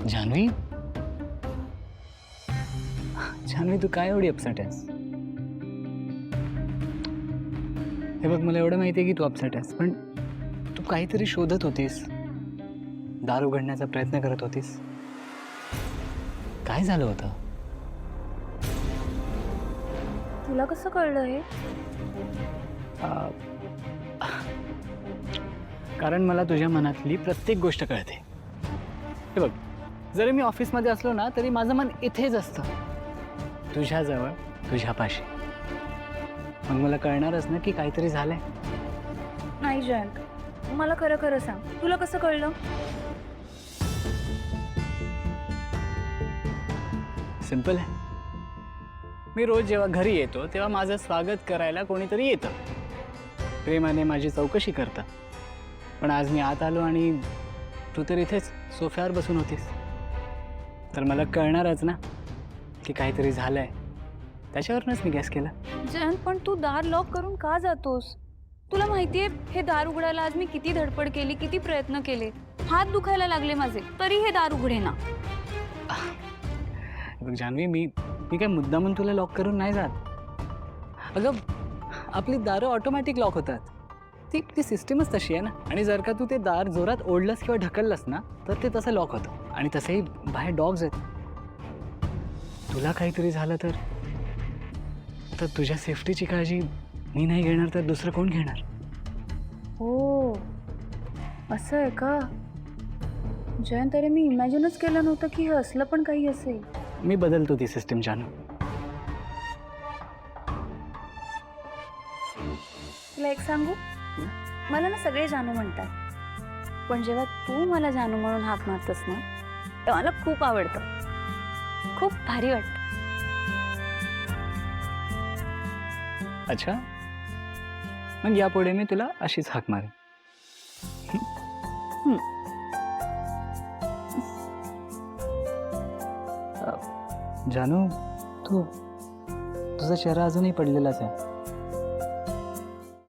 जान्हवी, जान्हवी तू काय एवढी अपसेट आहेस? हे बघ, मला एवढं माहिती आहे की तू अपसेट आहेस, पण तू काहीतरी शोधत होतीस, दार उघडण्याचा प्रयत्न करत होतीस. काय झालं होतं? तुला कसं कळलं हे? अ, कारण मला तुझ्या मनातली प्रत्येक गोष्ट कळते. हे बघ, जरी मी ऑफिसमध्ये असलो ना तरी माझं मन इथेच असतं, तुझ्याजवळ, तुझ्यापाशी. मग मला कळणारच ना की काहीतरी झालंय. नाही जयंत, मला खरं खरं सांग, तुला कसं कळलं? सिंपल आहे. मी रोज जेव्हा घरी येतो तेव्हा माझं स्वागत करायला कोणीतरी येतं, प्रेमाने माझी चौकशी करतं. पण आज मी आत आलो आणि तू तर इथेच सोफ्यावर बसून होतीस, तर मला कळणारच ना की काहीतरी झालंय. त्याच्यावरूनच मी गॅस केला. जयंत, पण तू दार लॉक करून का जातोस? तुला माहितीये हे दार उघडायला आज मी किती धडपड केली, किती प्रयत्न केले, हात दुखायला लागले माझे, तरी हे दार उघडेना. बघ जान्हवी, मी काय मुद्दामून तुला लॉक करून नाही जात. अगं, आपली दारं ऑटोमॅटिक लॉक होतात. ती सिस्टीमच तशी आहे ना. आणि जर का तू ते दार जोरात ओढलंस किंवा ढकललंस ना तर ते तसं लॉक होतं. आणि तसंही बाहेर डॉग्स आहेत. तुला काहीतरी झालं तर तुझ्या सेफ्टीची काळजी मी नाही घेणार तर दुसरं कोण घेणार? हो, असं आहे का? जयंत, अरे मी इमॅजिनच केलं नव्हतं की हे असलं पण काही असेल. मी बदलतो ती सिस्टीम जानू. तुला एक सांगू, मला ना सगळे जानू म्हणतात, पण जेव्हा तू मला जानू म्हणून हाक मारतस ना तेव्हा मला खूप आवडतं, खूप भारी वाटतं. अच्छा, मग यापुढे मी तुला अशीच हाक मारेन. जानू, तुझा चेहरा अजूनही पडलेलाच आहे.